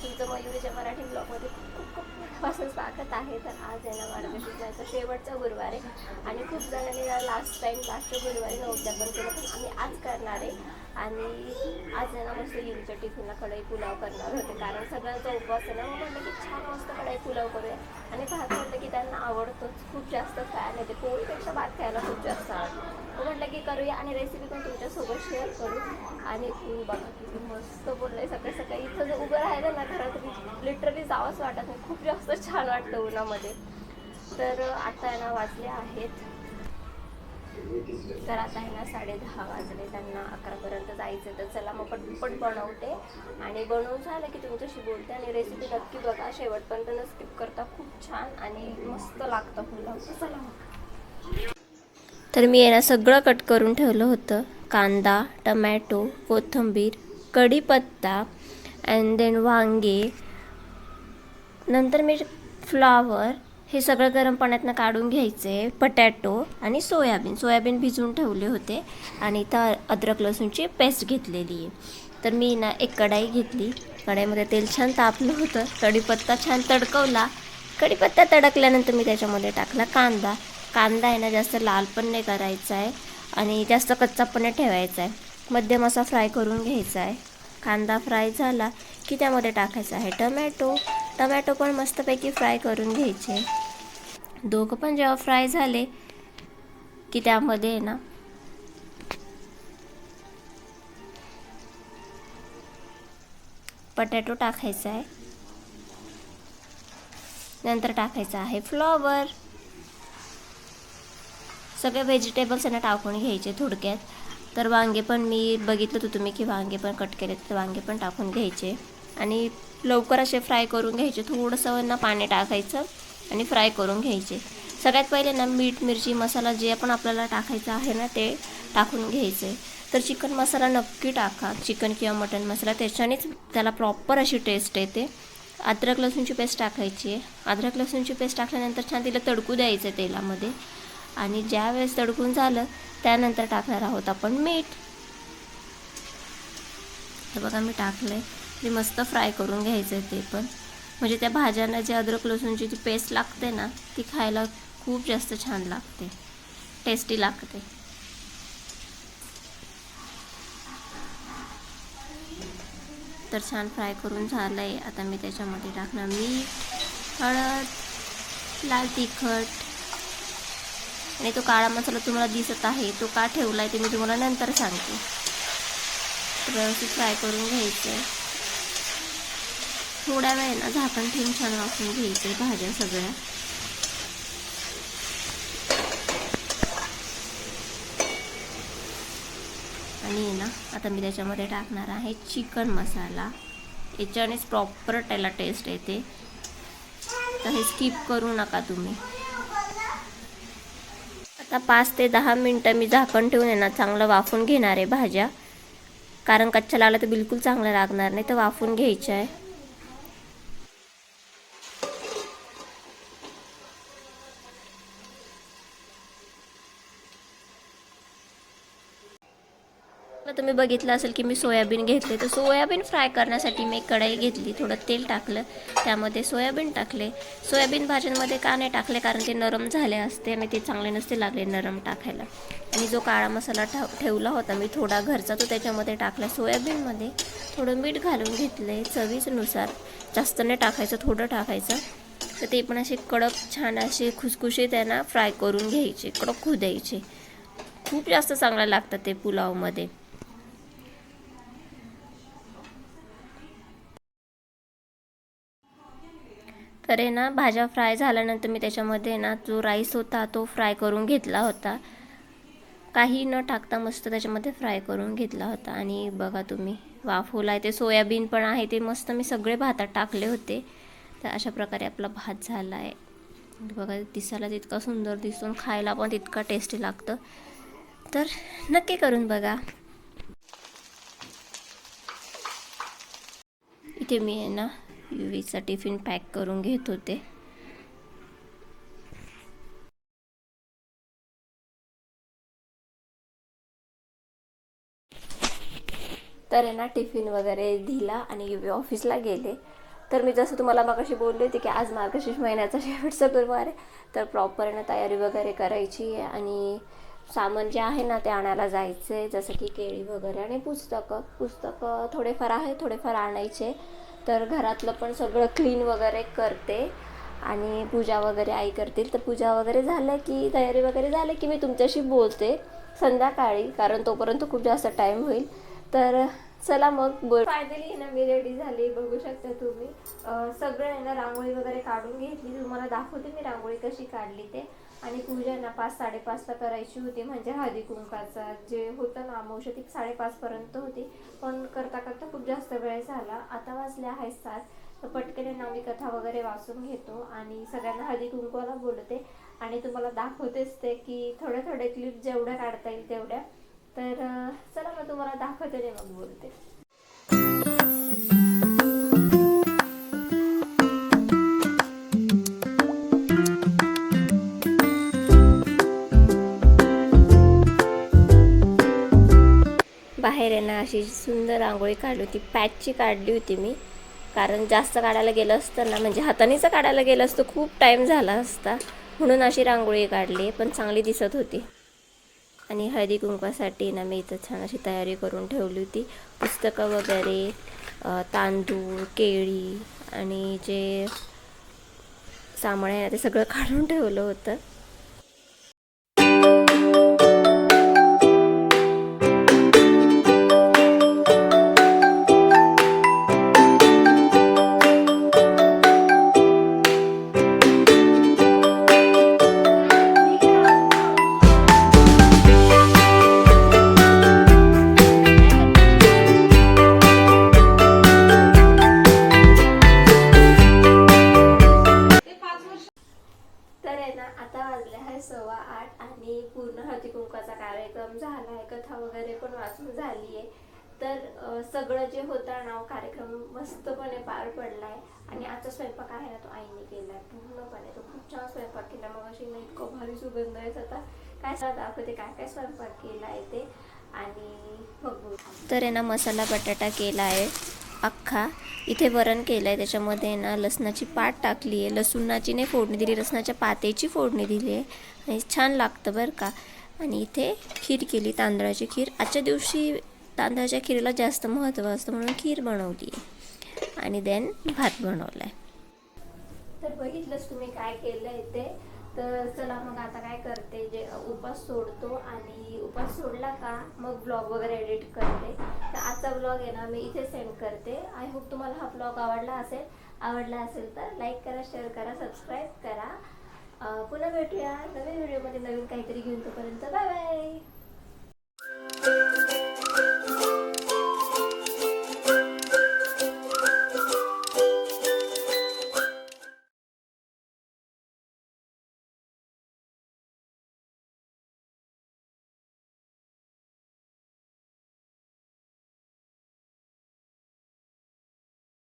तुमचं मयुरीच्या मराठी ब्लॉगमध्ये खूप खूप खूप मनापासून स्वागत आहे. तर आज आहे ना मार्गशीर्षाचा शेवटचा गुरुवार आहे आणि खूप जणांनी लास्ट गुरुवारी उद्यापन केलं, पण आम्ही आज करणार आहे. आणि आज आहे ना मस्त युरीच्या टिफिनला कढई पुलाव करणार होते, कारण सगळ्यांचा उपवास आहे ना. मग म्हटलं की छान मस्त कढई पुलाव करूया. आणि भात म्हटलं की त्यांना आवडतोच, खूप जास्त फॅन आहे ते, पोळीपेक्षा भात खायला खूप जास्त आवडतं. मग म्हटलं की करूया आणि रेसिपी पण तुमच्यासोबत शेअर करू. आणि बघा किती मस्त बोललंय सकाळी सकाळी. इथं जर उभं राहिलं ना घरात लिटरली जावंच वाटत नाही, खूप जास्त छान वाटतं उन्हामध्ये. तर आता आहे ना वाजले आहेत, तर आता आहे ना 10:30 वाजले, त्यांना 11पर्यंत जायचं. तर चला मग पटपट बनवते आणि बनवून झालं की तुमच्याशी बोलते. आणि रेसिपी नक्की बघा शेवटपर्यंत, न स्किप करता, खूप छान आणि मस्त लागतं पुलाव. चला मग. तर मी आहे ना सगळं कट करून ठेवलं होतं. कांदा, टमॅटो, कोथिंबीर, कढीपत्ता अँड देन वांगे, नंतर मी फ्लावर, हे सगळं गरम पाण्यातनं काढून घ्यायचे. बटॅटो आणि सोयाबीन भिजवून ठेवले होते. आणि इथं अद्रक लसूणची पेस्ट घेतलेली आहे. तर मी ना एक कढाई घेतली, कढाईमध्ये तेल छान तापलं होतं, कढीपत्ता छान तडकवला. कढीपत्ता तडकल्यानंतर मी त्याच्यामध्ये टाकला कांदा. कांदा आहे ना जास्त लाल पण नाही करायचा आहे आणि जास्त कच्चा पण नाही ठेवायचा आहे, मध्यम असा फ्राय करून घ्यायचा आहे. कांदा फ्राय झाला की त्यामध्ये टाकायचा आहे टमॅटो पण मस्तपैकी फ्राय करून घ्यायचे. दोघं पण जेव्हा फ्राय झाले की त्यामध्ये ना बटाटो टाकायचा आहे, नंतर टाकायचा आहे फ्लॉवर. सगळे व्हेजिटेबल्स यांना टाकून घ्यायचे थोडक्यात. तर वांगे पण मी बघितलं होतं तुम्ही की वांगे पण कट केले, तर वांगे पण टाकून घ्यायचे आणि लवकर असे फ्राय करून घ्यायचे. थोडंसं ना पाणी टाकायचं आणि फ्राय करून घ्यायचे. सगळ्यात पहिले ना मीठ, मिरची, मसाला जे पण आपल्याला टाकायचं आहे ना ते टाकून घ्यायचे. तर चिकन मसाला नक्की टाका, चिकन किंवा मटन मसाला, त्याच्यानेच त्याला प्रॉपर अशी टेस्ट येते. अद्रक लसूणची पेस्ट टाकायची आहे. अद्रक लसूणची पेस्ट टाकल्यानंतर छान तिला तडकू द्यायचं तेलामध्ये. आणि ज्या वेळेस तडकून झालं त्यानंतर टाकणार आहोत आपण मीठ. तर बघा मी टाकलं आहे, ते मस्त फ्राय करून घ्यायचं आहे ते पण. म्हणजे त्या भाज्यांना जे अद्रक लसूणची जी पेस्ट लागते ना ती खायला खूप जास्त छान लागते, टेस्टी लागते. तर छान फ्राय करून झालं आहे. आता मी त्याच्यामध्ये टाकणार मीठ, हळद, लाल तिखट आणि तो काळा मसाला तुम्हाला दिसत आहे तो का ठेवला आहे ते मी तुम्हाला नंतर सांगते. व्यवस्थित फ्राय करून घ्यायचं आहे. थोड्या वेळ ना झाकण ठेवून छान वाफवून घ्यायचे भाज्या सगळ्या. आणि ना आता मी त्याच्यामध्ये टाकणार आहे चिकन मसाला. याच्यानेच प्रॉपर त्याला टेस्ट येते, तर हे स्किप करू नका तुम्ही. आता 5 ते 10 मिनटं मी झाकण ठेवून आहे ना चांगलं वाफून घेणार आहे भाज्या, कारण कच्च्या लागल्या तर बिलकुल चांगलं लागणार नाही, तर वाफून घ्यायच्या आहे. तुम्ही बघितलं असेल की मी सोयाबीन घेतले, तर सोयाबीन फ्राय करण्यासाठी मी एक कढाई घेतली, थोडं तेल टाकलं, त्यामध्ये सोयाबीन टाकले. सोयाबीन भाज्यांमध्ये का नाही टाकले, कारण ते नरम झाले असते आणि ते चांगले नसते लागले नरम टाकायला. आणि जो काळा मसाला ठेवला होता मी थोडा घरचा, तो त्याच्यामध्ये टाकला. सोयाबीनमध्ये थोडं मीठ घालून घेतलं चवीनुसार, जास्त नाही टाकायचं, थोडं टाकायचं. तर ते पण असे कडक छान असे खुसखुशीत त्यांना फ्राय करून घ्यायचे, कडक होऊ द्यायचे. खूप जास्त चांगलं लागतं ते पुलावमध्ये. तर आहे ना भाज्या फ्राय झाल्यानंतर मी त्याच्यामध्ये ना जो राईस होता तो फ्राय करून घेतला होता, काही न टाकता मस्त त्याच्यामध्ये फ्राय करून घेतला होता. आणि बघा तुम्ही वाफवला आहे, ते सोयाबीन पण आहे ते मस्त मी सगळे भातात टाकले होते. तर अशा प्रकारे आपला भात झाला आहे. बघा दिसायला तितका सुंदर दिसून खायला पण तितका टेस्टी लागतं, तर नक्की करून बघा. इथे मी आहे ना युवीचा टिफिन पॅक करून घेत होते. तर आहे ना टिफिन वगैरे दिला आणि युवी ऑफिसला गेले. तर मी जसं तुम्हाला मगाशी बोलली होती की आज मार्गशीर्ष महिन्याचा शेवटचा गुरुवार आहे, तर प्रॉपर ना तयारी वगैरे करायची आहे आणि सामान जे आहे ना ते आणायला जायचं आहे, जसं की केळी वगैरे आणि पुस्तकं थोडेफार आहे, थोडेफार आणायचे. तर घरातलं पण सगळं क्लीन वगैरे करते आणि पूजा वगैरे आई करतील. तर पूजा वगैरे झालं की तयारी वगैरे झाली की मी तुमच्याशी बोलते संध्याकाळी, कारण तोपर्यंत खूप जास्त टाईम होईल. तर चला मग फायनली ना मी रेडी झाली, बघू शकता तुम्ही. सगळं आहे ना रांगोळी वगैरे काढून घेतली, तुम्हाला दाखवते मी रांगोळी कशी काढली ते. आणि पूजा ना 5-5:30ला करायची होती, म्हणजे हळदी कुंकाचा जे होतं ना अमावस्या ती 5:30पर्यंत होती, पण करता करता खूप जास्त वेळ झाला. आता वाजले आहेत 7. तर पटकन ना मी कथा वगैरे वाचून घेतो आणि सगळ्यांना हळदी कुंकवाला बोलते आणि तुम्हाला दाखवतेच ते की थोडे क्लिप जेवढ्या काढता येईल तेवढ्या. तर चला मग तुम्हाला दाखवते नाही मग बोलते. बाहेर आहे ना अशी सुंदर रांगोळी काढली होती, पॅचची काढली होती मी, कारण जास्त काढायला गेलं असतं ना, म्हणजे हातानेच काढायला गेलं असतं खूप टाईम झाला असता, म्हणून अशी रांगोळी काढली. पण चांगली दिसत होती. आणि हळदी कुंकवासाठी ना मी इथं छान अशी तयारी करून ठेवली होती. पुस्तकं वगैरे, तांदूळ, केळी आणि जे सामान आहे ना ते सगळं काढून ठेवलं होतं. आता वाजले आहे 8:15 आणि पूर्ण हळदी कुंकवाचा कार्यक्रम झाला आहे, कथा वगैरे पण वाचून झाली आहे. तर सगळं जे होतं ना कार्यक्रम मस्तपणे पार पडला आहे. आणि आजचा स्वयंपाक आहे ना तो आईने केला आहे पूर्णपणे, तो खूप छान स्वयंपाक केला. मग अशी ना इतकं भारी सुगंध येत होता. काय दाखवते काय काय स्वयंपाक केला आहे ते. आणि बघू तर आहे ना मसाला बटाटा केला आहे अख्खा. इथे वरण केलं आहे, त्याच्यामध्ये ना लसणाची पात टाकली आहे, लसूणाची नाही फोडणी दिली, लसणाच्या पातेची फोडणी दिली आहे आणि छान लागतं बरं का. आणि इथे खीर केली, तांदळाची खीर. आजच्या दिवशी तांदळाच्या खीरला जास्त महत्त्व असतं म्हणून खीर बनवली आहे. आणि देन भात बनवला आहे. तर बघितलंच तुम्ही काय केलं आहे ते. तर चला मग आता काय करते, जे उपास सोडतो आणि उपास सोडला का मग ब्लॉग वगैरे एडिट करते. तर आजचा ब्लॉग आहे ना मी इथे सेंड करते. आय होप तुम्हाला हा ब्लॉग आवडला असेल तर लाईक करा, शेअर करा, सबस्क्राईब करा. पुन्हा भेटूया नवीन व्हिडिओमध्ये नवीन काहीतरी घेऊन. तोपर्यंत बाय बाय.